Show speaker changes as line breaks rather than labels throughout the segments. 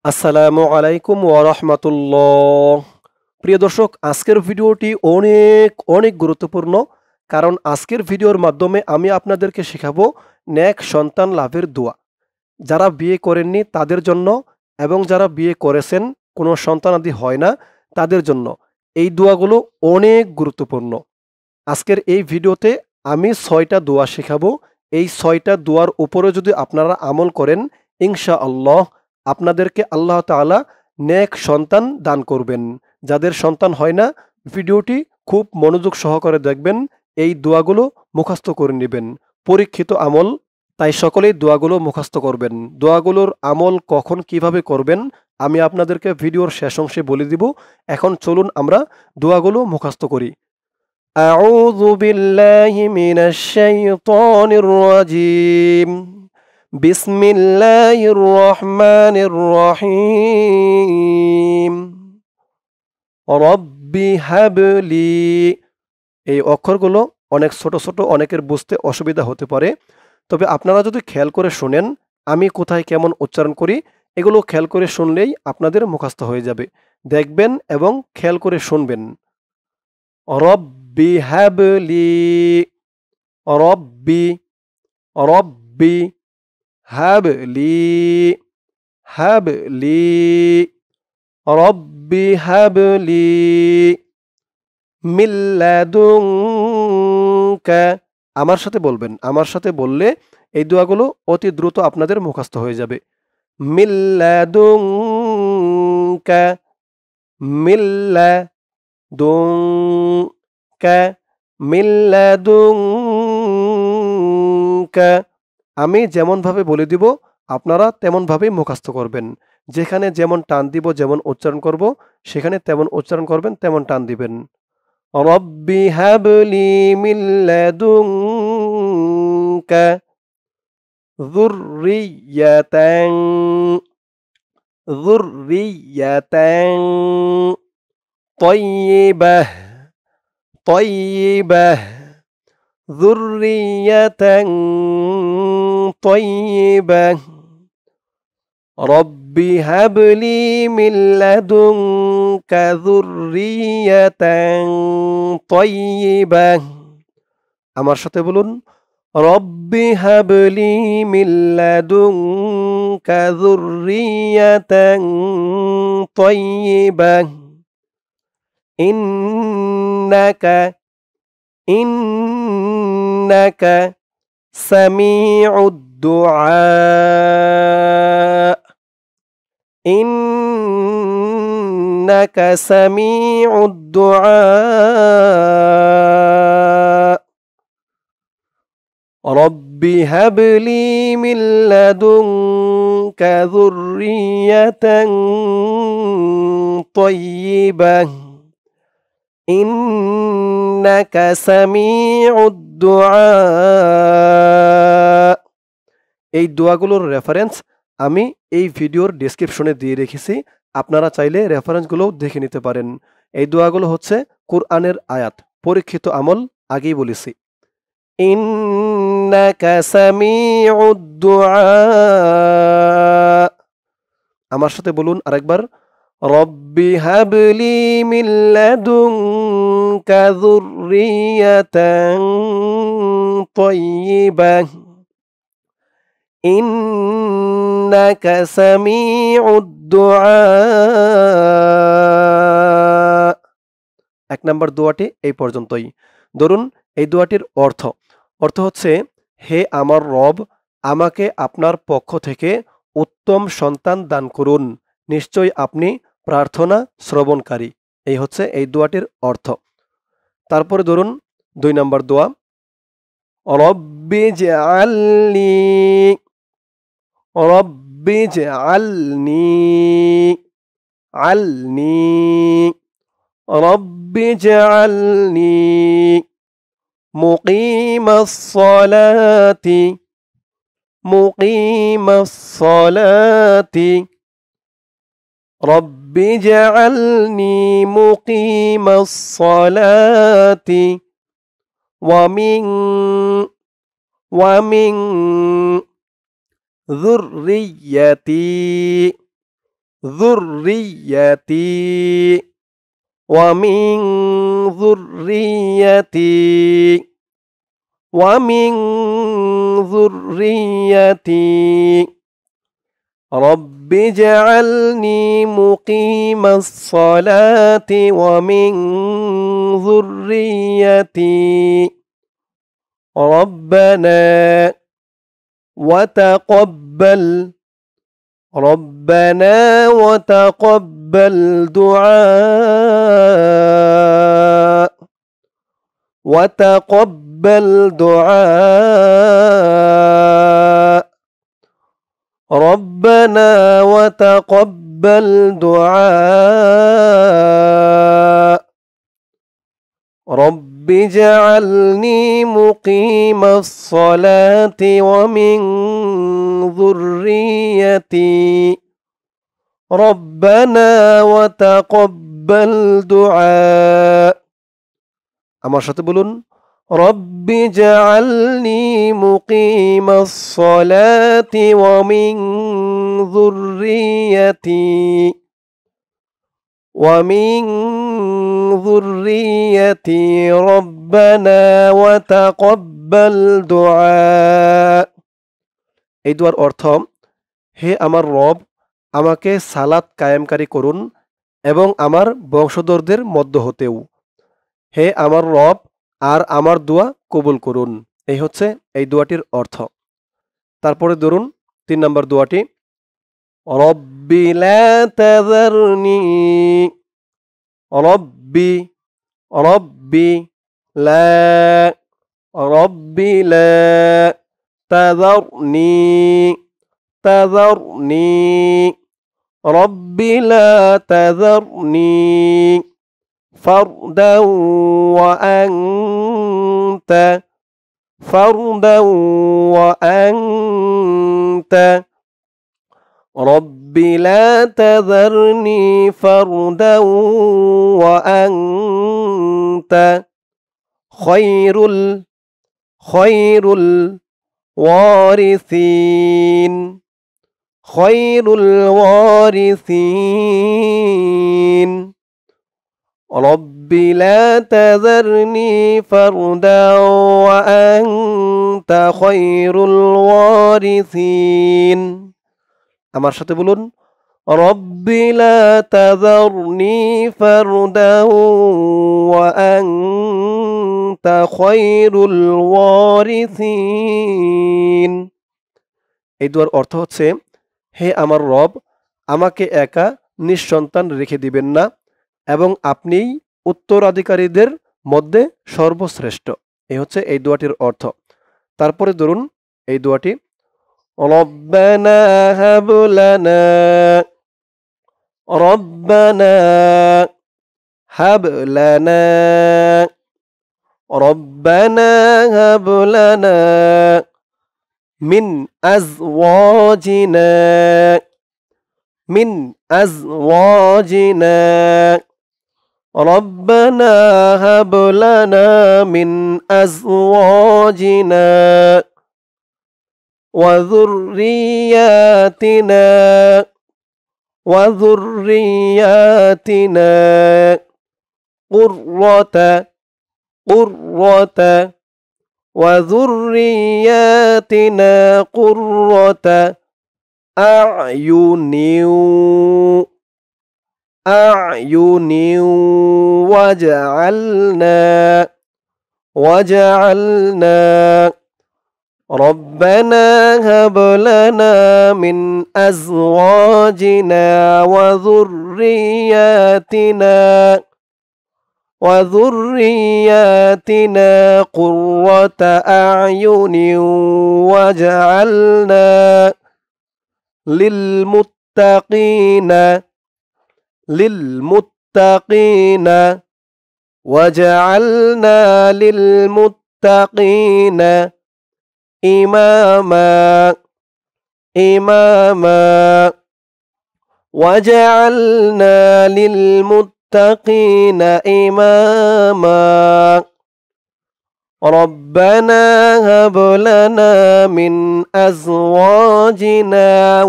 আসসালামু আলাইকুম ওয়া রাহমাতুল্লাহ। প্রিয় দর্শক, আজকের ভিডিওটি অনেক অনেক গুরুত্বপূর্ণ। কারণ আজকের ভিডিওর মাধ্যমে আমি আপনাদেরকে শেখাবো নেক সন্তান লাভের দোয়া। যারা বিয়ে করেননি তাদের জন্য এবং যারা বিয়ে করেছেন কোনো সন্তানাদি হয় না তাদের জন্য এই দোয়াগুলো অনেক গুরুত্বপূর্ণ। আজকের এই ভিডিওতে আমি ৬টা দোয়া শেখাবো। এই ৬টা দোয়ার উপরে যদি আপনারা আমল করেন, ইনশাআল্লাহ আপনাদেরকে আল্লাহ তাআলা নেক সন্তান দান করবেন। যাদের সন্তান হয় না, ভিডিওটি খুব মনোযোগ সহকারে দেখবেন। এই দোয়াগুলো মুখস্থ করে নেবেন। পরীক্ষিত আমল, তাই সকলেই দোয়াগুলো মুখস্থ করবেন। দোয়াগুলোর আমল কখন কিভাবে করবেন আমি আপনাদেরকে ভিডিওর শেষ অংশে বলে দিব। এখন চলুন আমরা দোয়াগুলো মুখস্থ করি। أعوذ بالله من الشيطان الرجيم. بسم الله الرحمن الرحيم. رب هب لي. এই অক্ষরগুলো অনেক ছোট ছোট, অনেকের বুঝতে অসুবিধা হতে পারে। তবে আপনারা যদি খেয়াল করে শোনেন আমি কোথায় কেমন উচ্চারণ করি, এগুলো খেয়াল করে শুনলেই আপনাদের মুখস্থ হয়ে যাবে। দেখবেন এবং খেয়াল করে শুনবেন। রব্বি হাবলি, রব্বি, রব্বি হাবলি, হাবলি, রব্বি হাবলি মিল্লাদুনকা। আমার সাথে বলবেন। আমার সাথে বললে এই দোয়াগুলো অতি দ্রুত আপনাদের মুখস্থ হয়ে যাবে। মিল্লাদুনকা, মিল্লাদুনকা, মিল্লাদুনকা। আমি যেমনভাবে বলে দিব আপনারা তেমনভাবেই মুখস্থ করবেন। যেখানে যেমন টান দিব, যেমন উচ্চারণ করব, সেখানে তেমন উচ্চারণ করবেন, তেমন টান দিবেন। রব্বি হাবলি মিন লাদুনকা যুররিয়াতান, যুররিয়াতান طيبة، طيبة، ذرية طيبة. رب هب لي من لدنك ذرية طيبة. আমার সাথে বলুন। رب هب لي من لدنك ذرية طيبة. إنك إنك سميع الدعاء، إنك سميع الدعاء. رب هب لي من لدنك ذرية طيبة ইন্নাকা সামিউদ দুআ। এই দোয়াগুলোর রেফারেন্স আমি এই ভিডিওর ডেসক্রিপশনে দিয়ে রেখেছি। আপনারা চাইলে রেফারেন্সগুলোও দেখে নিতে পারেন। এই দোয়াগুলো হচ্ছে কোরআনের আয়াত, পরীক্ষিত আমল, আগেই বলেছি। ইন্নাকা সামিউদ দুআ। আমার সাথে বলুন আরেকবার। রব্বি হাবলি মিন লাদুনকা যুররিয়াতান তাইয়্যিবাহ ইন্নাকা সামিউদ দুআ। এক নম্বর দোয়াটি এই পর্যন্তই। ধরুন এই দোয়াটির অর্থ অর্থ হচ্ছে, হে আমার রব, আমাকে আপনার পক্ষ থেকে উত্তম সন্তান দান করুন। নিশ্চয়ই আপনি প্রার্থনা শ্রবণকারী। এই হচ্ছে এই দোয়াটির অর্থ। তারপরে ধরুন ২ নম্বর দোয়া। রব্বি জআলনি, রব্বি জআলনি, আলনি, রব্বি জআলনি মুকিমাস সালাতি, মুকিমাস সালাতি। رب اجعلني مقيم الصلاة ومن ذريتي ذريتي ومن ذريتي ومن ذريتي رب اجعلني مقيم الصلاة ومن ذريتي ربنا وتقبل دعاء وتقبل دعاء ربنا وتقبل دعاء رب اجعلني مقيم الصلاة ومن ذريتي ربنا وتقبل دعاء আমার সাথে বলুন رب اجعلني مقيم الصلاة ومن ذريتي ربنا وتقبل دعاء এই দুয়ার অর্থ হে আমার রব আমাকে সালাত কায়েমকারী করুন এবং আমার বংশধরদের মধ্য হতেও হে আমার রব আর আমার দোয়া কবুল করুন এই হচ্ছে এই দোয়াটির অর্থ তারপরে ধরুন 3 নম্বর দোয়াটি রব্বি লা তাযারনি রব্বি রব্বি লা রব্বি লা তাযারনি রব্বি লা তাযারনি فردا وأنت رب لا تذرني فردا وأنت خير الوارثين رب لا تذرني فردا وأنت خير الوارثين আমার সাথে বলুন رب لا تذرني فردا وأنت خير الوارثين এই দুয়ার অর্থ হচ্ছে হে আমার রব আমাকে একা নিঃসন্তান রেখে দিবেন না এবং আপনিই উত্তরাধিকারীদের মধ্যে সর্বশ্রেষ্ঠ এই হচ্ছে এই দোয়াটির অর্থ তারপরে ধরুন এই দোয়াটি রব্বানা হাব লানা মিন আজওয়াজিনা ربنا هب لنا من أزواجنا وذرياتنا قرة أعين وجعلنا ربنا هب لنا من أزواجنا وذرياتنا قرة أعين وجعلنا للمتقين وجعلنا للمتقين إماما وجعلنا للمتقين إماما ربنا هب لنا من أزواجنا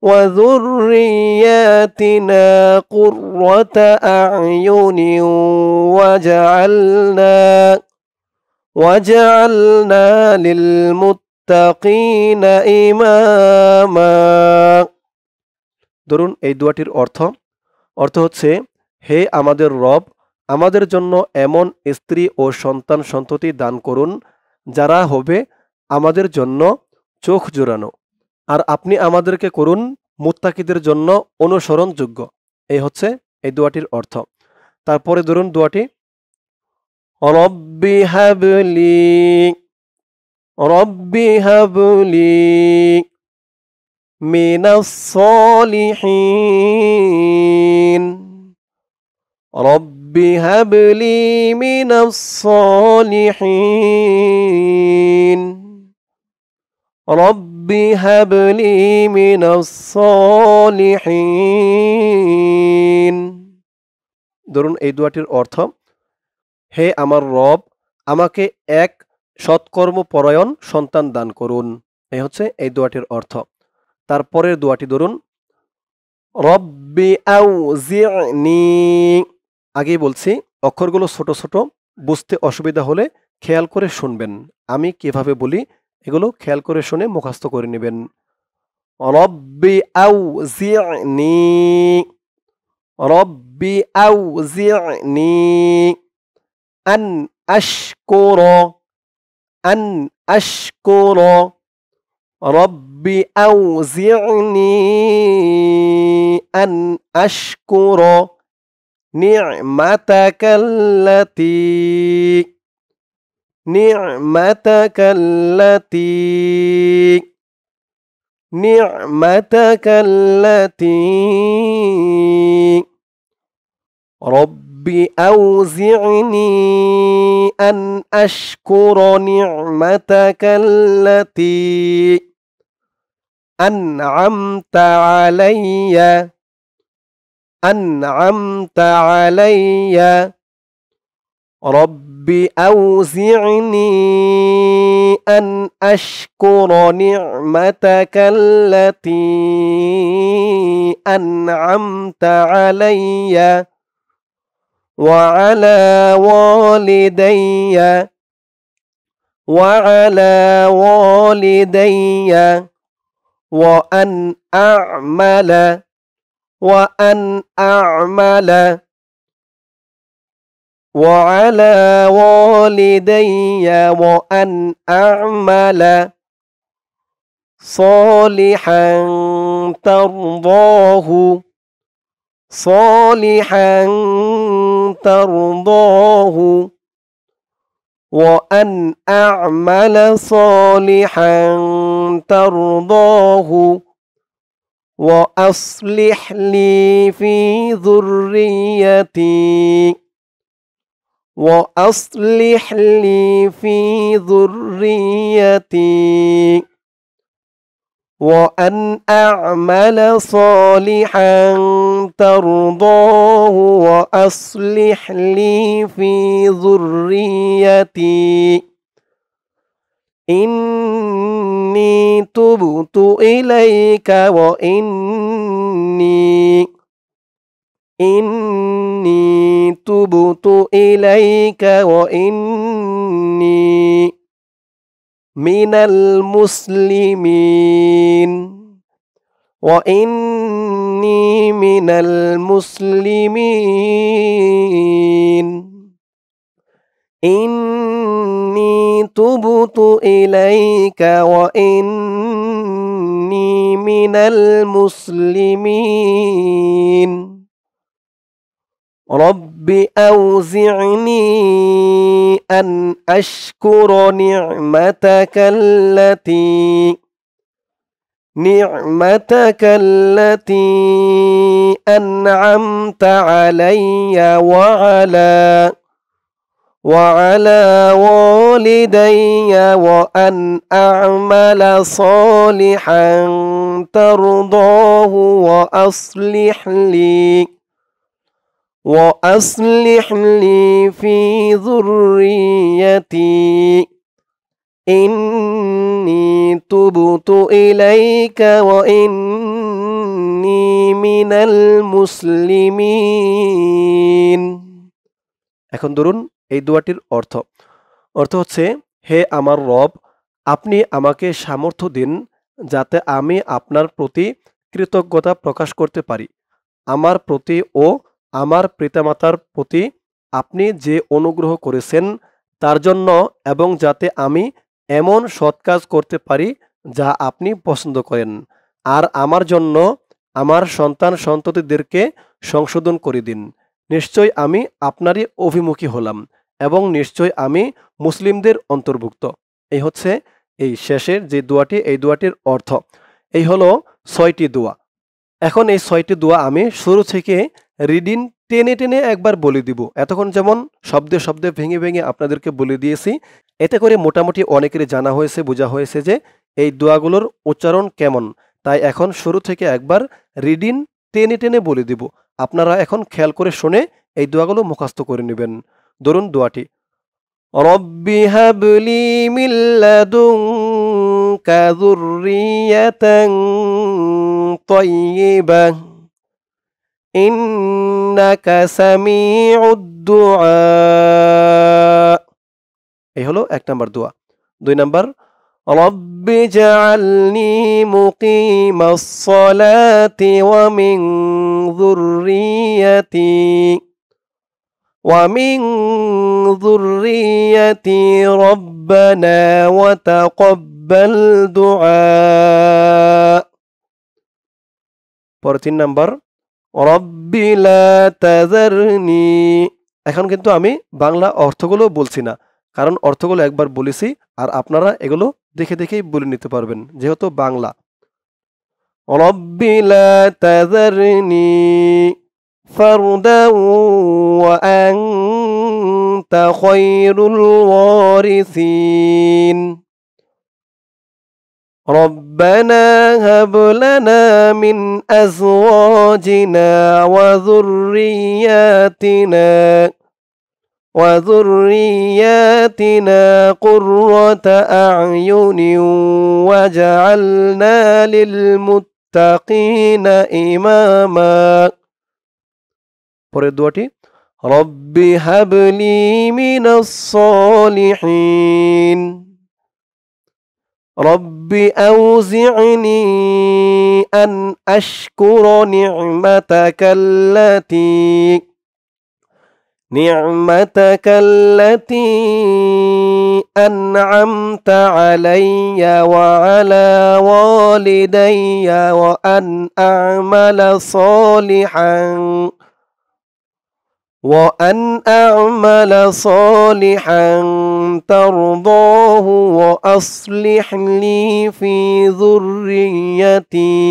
وذرياتنا قرة أعين وجعلنا للمتقين ইমামা। ধরুন এই দোয়াটির অর্থ হচ্ছে, হে আমাদের রব, আমাদের জন্য এমন স্ত্রী ও সন্তান সন্ততি দান করুন যারা হবে আমাদের জন্য চোখ জোড়ানো, আর আপনি আমাদেরকে করুন মুত্তাকিদের জন্য অনুসরণযোগ্য। এই হচ্ছে এই দোয়াটির অর্থ। তারপরে ধরুন দোয়াটি, রব্বি হাবলি মিনাস সলিহিন। রব্বি হাবলি মিনাস সলিহিন। রব্বি হাবলি মিনাস সলিহিন। ধরুন এই দোয়াটির অর্থ, হে আমার রব, আমাকে এক সৎকর্মপরায়ণ সন্তান দান করুন। এই হচ্ছে এই দোয়াটির অর্থ। তারপরের দোয়াটি ধরুন, রব্বি আউজি'নি। আগেই বলছি অক্ষরগুলো ছোট ছোট, বুঝতে অসুবিধা হলে খেয়াল করে শুনবেন। আমি কিভাবে বলি এগুলো খেয়াল করে শুনে মুখস্থ করে নেবেন। রব্বি আউজি'নি, রব্বি আউজি'নি আন আশকুর। রব্বি আউজি'নি আন আশকুর নি'মাতাকাল্লাতী রব্বি আউজি'নি আন আশকুর নি'মাতাকাল্লাতী আন'আমতা আলাইয়া। রব্বি আউজি'নি আন আশকুর নি'মাতাকাল্লাতী আন'আমতা আলাইয়া وعلى والدي وأن أعمل وعلى والدي وأن أعمل صالحا ترضاه وأن أعمل صالحا ترضاه وأصلح لي في ذريتي وأن أعمل صالحا ترضاه وأصلح لي في ذريتي إني تبت إليك وإني من المسلمين إني تبت إليك وإني من المسلمين رب أوزعني أن أشكر نعمتك التي أنعمت علي وعلى والدي وأن أعمل صالحا ترضاه وأصلح لي في ذريتي إني تبت إليك وإني من المسلمين। এখন ধরুন এই দোয়াটির অর্থ হচ্ছে, হে আমার রব, আপনি আমাকে সামর্থ্য দিন যাতে আমি আপনার প্রতি কৃতজ্ঞতা প্রকাশ করতে পারি। আমার প্রতি ও আমার পিতামাতার প্রতি আপনি যে অনুগ্রহ করেছেন তার জন্য, এবং যাতে আমি এমন সৎ কাজ করতে পারি যা আপনি পছন্দ করেন। আর আমার জন্য আমার সন্তান সন্ততিদেরকে সংশোধন করে দিন। নিশ্চয় আমি আপনারই অভিমুখী হলাম এবং নিশ্চয় আমি মুসলিমদের অন্তর্ভুক্ত। এই হচ্ছে এই শেষের যে দোয়াটি, এই দোয়াটির অর্থ। এই হলো 6টি দোয়া। এখন এই 6টি দোয়া আমি শুরু থেকে রিডিং টেনে টেনে একবার বলে দিব। এতক্ষণ যেমন শব্দে শব্দে ভেঙে ভেঙে আপনাদেরকে বলে দিয়েছি, এতে করে মোটামুটি অনেকেরই জানা হয়েছে, বোঝা হয়েছে যে এই দোয়াগুলোর উচ্চারণ কেমন। তাই এখন শুরু থেকে একবার রিডিং টেনে টেনে বলে দিব। আপনারা এখন খেয়াল করে শুনে এই দোয়াগুলো মুখস্থ করে নেবেন। ধরুন দোয়াটি, রব্বি হাবলি মিন লাদুনকা যুররিয়াতান তাইয়্যিবাহ ইন্নাকা সামিউদ দুআ। এই হলো 1 নাম্বার দোয়া। 2 নাম্বার, রব্বি জাআলনি মুকিমাস সালাতি ওয়া মিন যুররিয়াতি রব্বানা ওয়া তাকাব্বাল দুআ। পরে 3 নাম্বার, রব্বি লা তাযারনি। এখন কিন্তু আমি বাংলা অর্থগুলো বলছি না, কারণ অর্থগুলো একবার বলেছি আর আপনারা এগুলো দেখে দেখেই বলে নিতে পারবেন যেহেতু বাংলা। রব্বি লা তাযারনি ফারদান ওয়া আনতা খায়রুল ওয়ারিসিন। ربنا هب لنا من أزواجنا وذرياتنا قرة أعين واجعلنا للمتقين إماما। পরের দোয়াটি, রব্বি হাবলি মিনাস সালিহিন। রব্বি আউজি'নি আন আশকুরা নি'মাতাকাল্লাতী আন'আমতা আলাইয়া ওয়া আলা ওয়ালিদাইয়া ওয়া আন أعمل صالحا ترضاه وأصلح لي في ذريتي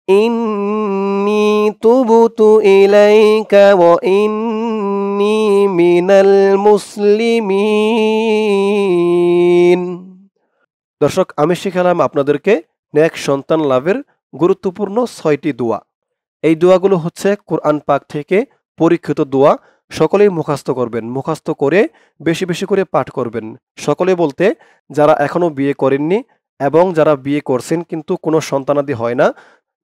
إني تبت إليك وإني من المسلمين। দর্শক, আমি শিখালাম আপনাদেরকে নেক সন্তান লাভের গুরুত্বপূর্ণ 6টি দোয়া। এই দোয়াগুলো হচ্ছে কোরআন পাক থেকে পরীক্ষিত দোয়া। সকলেই মুখস্থ করবেন, মুখস্থ করে বেশি বেশি করে পাঠ করবেন। সকলে বলতে যারা এখনো বিয়ে করেননি এবং যারা বিয়ে করছেন কিন্তু কোনো সন্তানাদি হয় না,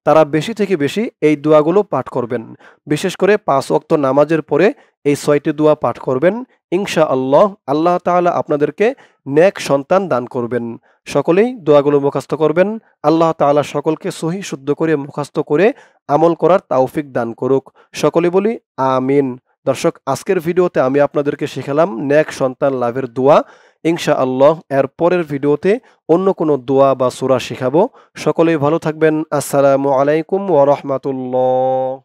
তারা বেশি থেকে বেশি এই দোয়াগুলো পাঠ করবেন। বিশেষ করে 5 ওয়াক্ত নামাজের পরে এই 6টি দোয়া পাঠ করবেন। ইনশাআল্লাহ আল্লাহ তাআলা আপনাদেরকে নেক সন্তান দান করবেন। সকলেই দোয়াগুলো মুখস্থ করবেন। আল্লাহ তাআলা সকলকে সহি শুদ্ধ করে মুখস্থ করে আমল করার তৌফিক দান করুক। সকলে বলি আমিন। দর্শক, আজকের ভিডিওতে আমি আপনাদেরকে শেখালাম নেক সন্তান লাভের দোয়া। ইনশাআল্লাহ এর পরের ভিডিওতে অন্য কোনো দোয়া বা সূরা শেখাবো। সকলেই ভালো থাকবেন। আসসালামু আলাইকুম ওয়া রাহমাতুল্লাহ।